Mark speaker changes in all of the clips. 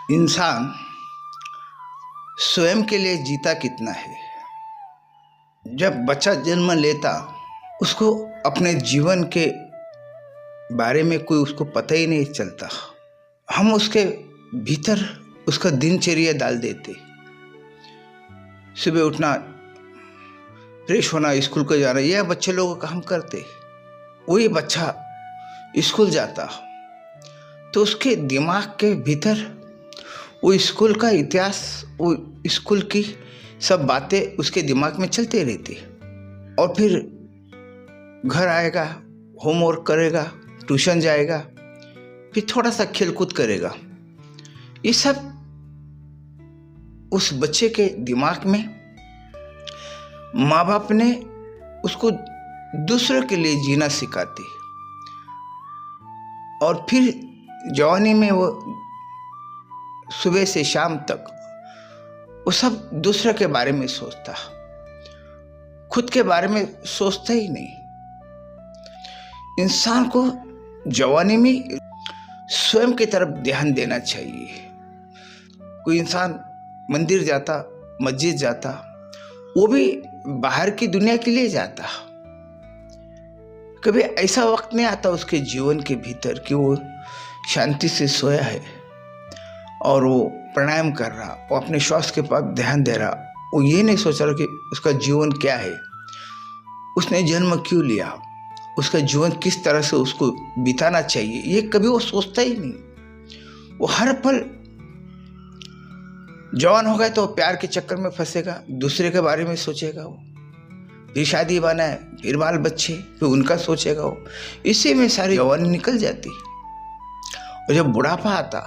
Speaker 1: इंसान स्वयं के लिए जीता कितना है। जब बच्चा जन्म लेता उसको अपने जीवन के बारे में कोई उसको पता ही नहीं चलता। हम उसके भीतर उसका दिनचर्या डाल देते। सुबह उठना, फ्रेश होना, स्कूल को जाना, यह बच्चे लोगों का हम करते। वही बच्चा स्कूल जाता तो उसके दिमाग के भीतर वो स्कूल का इतिहास, वो स्कूल की सब बातें उसके दिमाग में चलते रहती। और फिर घर आएगा, होमवर्क करेगा, ट्यूशन जाएगा, फिर थोड़ा सा खेलकूद करेगा। ये सब उस बच्चे के दिमाग में माँ बाप ने उसको दूसरों के लिए जीना सिखाते। और फिर जवानी में वो सुबह से शाम तक वो सब दूसरे के बारे में सोचता, खुद के बारे में सोचता ही नहीं। इंसान को जवानी में स्वयं की तरफ ध्यान देना चाहिए। कोई इंसान मंदिर जाता, मस्जिद जाता, वो भी बाहर की दुनिया के लिए जाता। कभी ऐसा वक्त नहीं आता उसके जीवन के भीतर कि वो शांति से सोया है और वो प्राणायाम कर रहा, वो अपने श्वास के पास ध्यान दे रहा। वो ये नहीं सोच रहा कि उसका जीवन क्या है, उसने जन्म क्यों लिया, उसका जीवन किस तरह से उसको बिताना चाहिए, ये कभी वो सोचता ही नहीं। वो हर पल जवान हो गए तो प्यार के चक्कर में फंसेगा, दूसरे के बारे में सोचेगा। वो फिर शादी बनाए, फिर बाल बच्चे, फिर उनका सोचेगा। वो इसी में सारी जवानी निकल जाती। और जब बुढ़ापा आता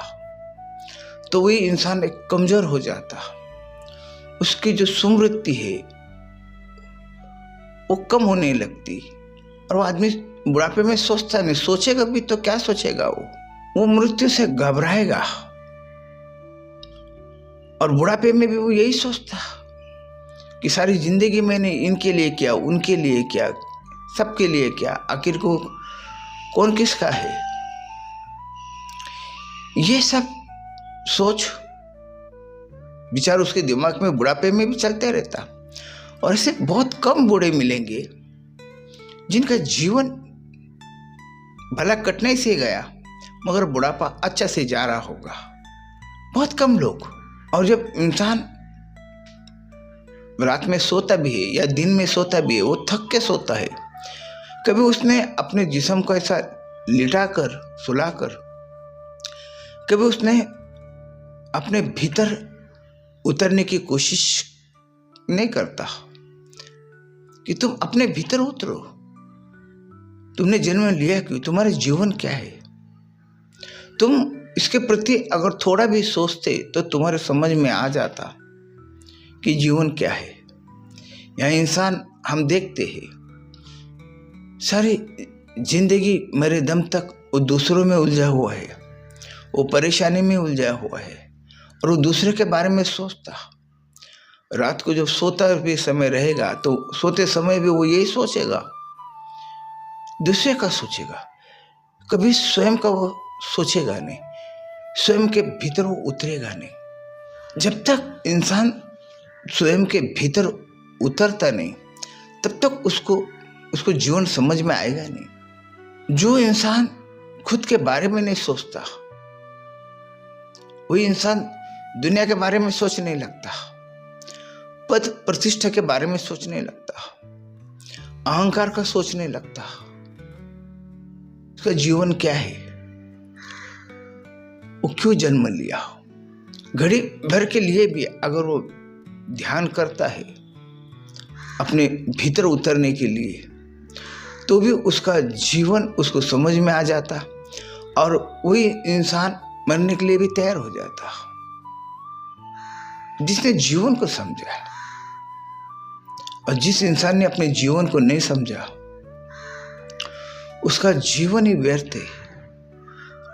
Speaker 1: तो वही इंसान एक कमजोर हो जाता। उसकी जो स्मृति है वो कम होने लगती। और वो आदमी बुढ़ापे में सोचता नहीं, सोचेगा भी तो क्या सोचेगा, वो मृत्यु से घबराएगा। और बुढ़ापे में भी वो यही सोचता कि सारी जिंदगी मैंने इनके लिए किया, उनके लिए किया, सबके लिए किया, आखिर को कौन किसका है। ये सब सोच विचार उसके दिमाग में बुढ़ापे में भी चलते रहता। और ऐसे बहुत कम बूढ़े मिलेंगे जिनका जीवन भला कटने से गया मगर बुढ़ापा अच्छा से जा रहा होगा। बहुत कम लोग। और जब इंसान रात में सोता भी है या दिन में सोता भी है, वो थक के सोता है। कभी उसने अपने जिस्म को ऐसा लिटाकर, सुलाकर, कभी उसने अपने भीतर उतरने की कोशिश नहीं करता कि तुम अपने भीतर उतरो। तुमने जन्म लिया क्यों, तुम्हारा जीवन क्या है। तुम इसके प्रति अगर थोड़ा भी सोचते तो तुम्हारे समझ में आ जाता कि जीवन क्या है। यहाँ इंसान हम देखते हैं सारी जिंदगी मेरे दम तक वो दूसरों में उलझा हुआ है, वो परेशानी में उलझा हुआ है और वो दूसरे के बारे में सोचता। रात को जब सोता भी समय रहेगा तो सोते समय भी वो यही सोचेगा, दूसरे का सोचेगा, कभी स्वयं का वो सोचेगा नहीं, स्वयं के भीतर वो उतरेगा नहीं। जब तक इंसान स्वयं के भीतर उतरता नहीं तब तक उसको जीवन समझ में आएगा नहीं। जो इंसान खुद के बारे में नहीं सोचता वही इंसान दुनिया के बारे में सोचने लगता, पद प्रतिष्ठा के बारे में सोचने लगता, अहंकार का सोचने लगता। उसका जीवन क्या है, वो क्यों जन्म लिया। घड़ी भर के लिए भी अगर वो ध्यान करता है अपने भीतर उतरने के लिए तो भी उसका जीवन उसको समझ में आ जाता और वही इंसान मरने के लिए भी तैयार हो जाता। जिसने जीवन को समझा और जिस इंसान ने अपने जीवन को नहीं समझा उसका जीवन ही व्यर्थ है।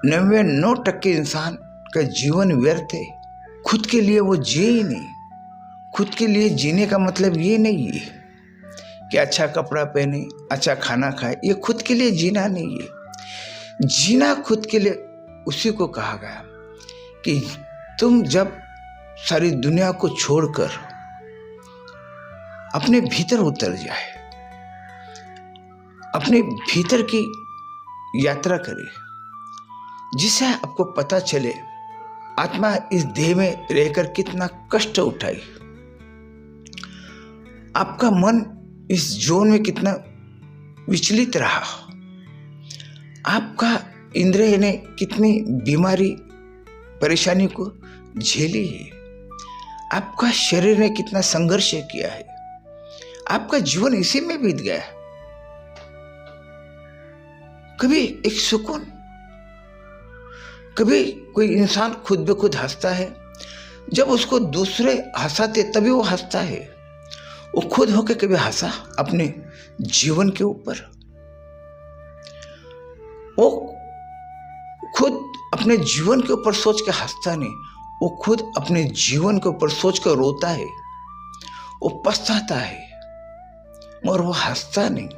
Speaker 1: 99% इंसान का जीवन व्यर्थ है। खुद के लिए वो जिए ही नहीं। खुद के लिए जीने का मतलब ये नहीं है कि अच्छा कपड़ा पहने, अच्छा खाना खाए। ये खुद के लिए जीना नहीं है। जीना खुद के लिए उसी को कहा गया कि तुम जब सारी दुनिया को छोड़कर अपने भीतर उतर जाए, अपने भीतर की यात्रा करे, जिससे आपको पता चले आत्मा इस देह में रहकर कितना कष्ट उठाई, आपका मन इस जोन में कितना विचलित रहा, आपका इंद्रिय ने कितनी बीमारी परेशानी को झेली है, आपका शरीर ने कितना संघर्ष किया है, आपका जीवन इसी में बीत गया। कभी एक सुकून, कभी कोई इंसान खुद ब खुद हंसता है, जब उसको दूसरे हंसाते तभी वो हंसता है। वो खुद होकर कभी हंसा अपने जीवन के ऊपर? वो खुद अपने जीवन के ऊपर सोच के हंसता नहीं, वो खुद अपने जीवन के ऊपर सोच कर रोता है, वो पछताता है, मगर वो हंसता नहीं।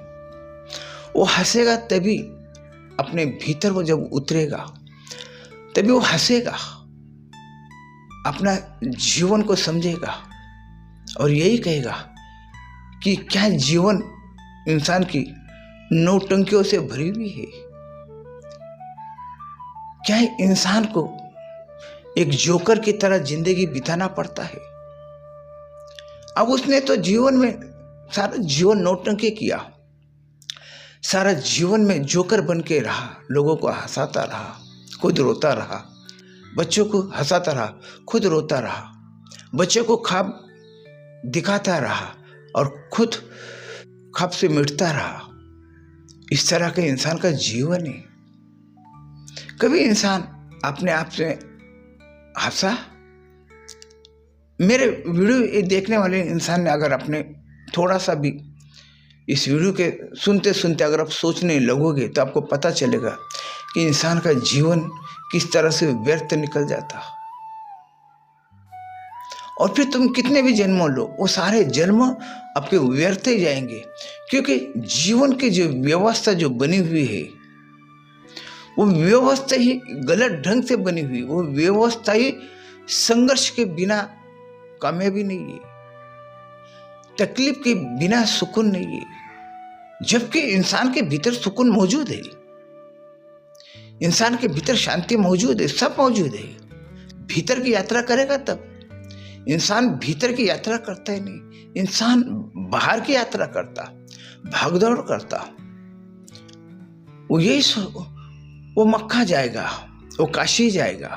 Speaker 1: वो हंसेगा तभी, अपने भीतर वो जब उतरेगा तभी वो हंसेगा, अपना जीवन को समझेगा और यही कहेगा कि क्या जीवन इंसान की नौटंकियों से भरी हुई है, क्या इंसान को एक जोकर की तरह जिंदगी बिताना पड़ता है। अब उसने तो जीवन में सारा जीवन नौटंकी किया, सारा जीवन में जोकर बन के रहा, लोगों को हंसाता रहा, खुद रोता रहा, बच्चों को हंसाता रहा, खुद रोता रहा, बच्चों को ख्वाब दिखाता रहा और खुद ख्वाब से मिटता रहा। इस तरह के इंसान का जीवन है। कभी इंसान अपने आप से हंसा? मेरे वीडियो देखने वाले इंसान ने अगर अपने थोड़ा सा भी इस वीडियो के सुनते सुनते अगर आप सोचने लगोगे तो आपको पता चलेगा कि इंसान का जीवन किस तरह से व्यर्थ निकल जाता। और फिर तुम कितने भी जन्मों लो, वो सारे जन्म आपके व्यर्थ ही जाएंगे, क्योंकि जीवन की जो व्यवस्था जो बनी हुई है वो व्यवस्था ही गलत ढंग से बनी हुई, वो व्यवस्था ही संघर्ष के बिना कामयाबी नहीं है, तकलीफ के बिना सुकून नहीं है। जबकि इंसान के भीतर सुकून मौजूद है, इंसान के भीतर शांति मौजूद है, सब मौजूद है। भीतर की यात्रा करेगा तब। इंसान भीतर की यात्रा करता ही नहीं, इंसान बाहर की यात्रा करता, भागदौड़ करता। वो मक्का जाएगा, वो काशी जाएगा,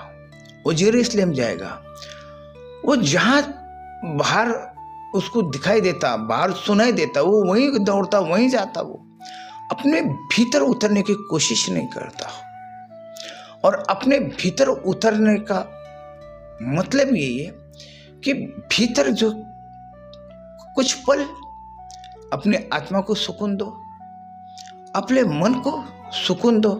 Speaker 1: वो जेरूसलम जाएगा, वो जहां बाहर उसको दिखाई देता, बाहर सुनाई देता, वो वहीं दौड़ता, वहीं जाता। वो अपने भीतर उतरने की कोशिश नहीं करता। और अपने भीतर उतरने का मतलब यही है कि भीतर जो कुछ पल अपने आत्मा को सुकून दो, अपने मन को सुकून दो,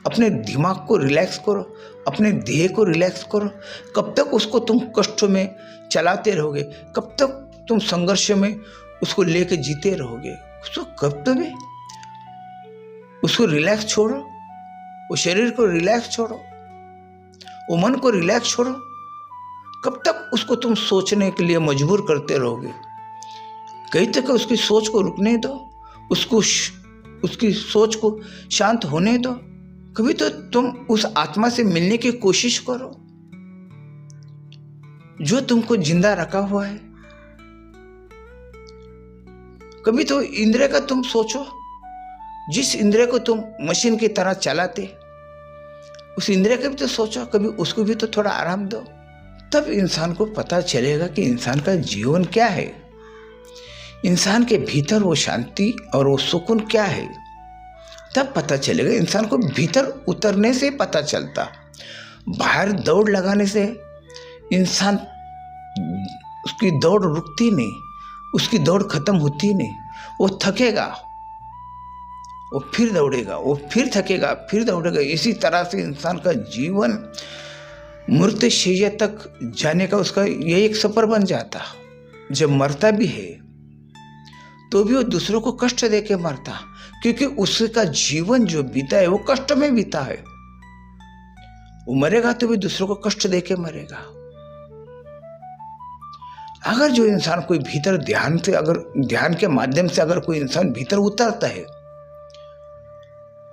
Speaker 1: अपने दिमाग को रिलैक्स करो, अपने देह को रिलैक्स करो। कब तक उसको तुम कष्टों में चलाते रहोगे? कब तक तुम संघर्ष में उसको लेके जीते रहोगे? उसको कब तक भी उसको रिलैक्स छोड़ो, वो शरीर को रिलैक्स छोड़ो, वो मन को रिलैक्स छोड़ो। कब तक उसको तुम सोचने के लिए मजबूर करते रहोगे? कहीं तक उसकी सोच को रुकने दो, उसकी सोच को शांत होने दो। कभी तो तुम उस आत्मा से मिलने की कोशिश करो जो तुमको जिंदा रखा हुआ है। कभी तो इंद्रिय का तुम सोचो, जिस इंद्रिय को तुम मशीन की तरह चलाते, उस इंद्रिय का भी तो सोचो, कभी उसको भी तो थोड़ा आराम दो। तब इंसान को पता चलेगा कि इंसान का जीवन क्या है, इंसान के भीतर वो शांति और वो सुकून क्या है। तब पता चलेगा। इंसान को भीतर उतरने से पता चलता। बाहर दौड़ लगाने से इंसान, उसकी दौड़ रुकती नहीं, उसकी दौड़ खत्म होती नहीं। वो थकेगा, वो फिर दौड़ेगा, वो फिर थकेगा, फिर दौड़ेगा। इसी तरह से इंसान का जीवन मृत्यु शैया तक जाने का उसका ये एक सफर बन जाता। जब मरता भी है तो भी वो दूसरों को कष्ट दे के मरता, क्योंकि उसका जीवन जो बीता है वो कष्ट में बीता है। वो मरेगा तो भी दूसरों को कष्ट दे के मरेगा। अगर जो इंसान कोई भीतर ध्यान के माध्यम से अगर कोई इंसान भीतर उतरता है,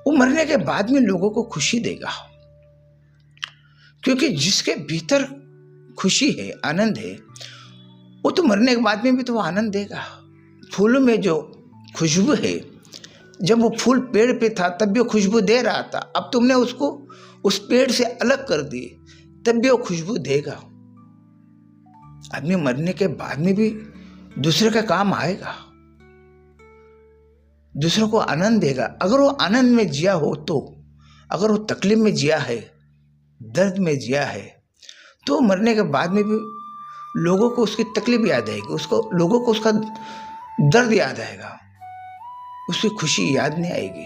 Speaker 1: वो मरने के बाद में लोगों को खुशी देगा, क्योंकि जिसके भीतर खुशी है, आनंद है, वो तो मरने के बाद में भी तो वो आनंद देगा। फूलों में जो खुशबू है, जब वो फूल पेड़ पे था तब भी वो खुशबू दे रहा था, अब तुमने उसको उस पेड़ से अलग कर दी तब भी वो खुशबू देगा। आदमी मरने के बाद में भी दूसरे का काम आएगा, दूसरों को आनंद देगा। अगर वो आनंद में जिया हो तो, अगर वो तकलीफ में जिया है, दर्द में जिया है, तो मरने के बाद में भी लोगों को उसकी तकलीफ याद आएगी, लोगों को उसका दर्द याद आएगा, उसकी खुशी याद नहीं आएगी।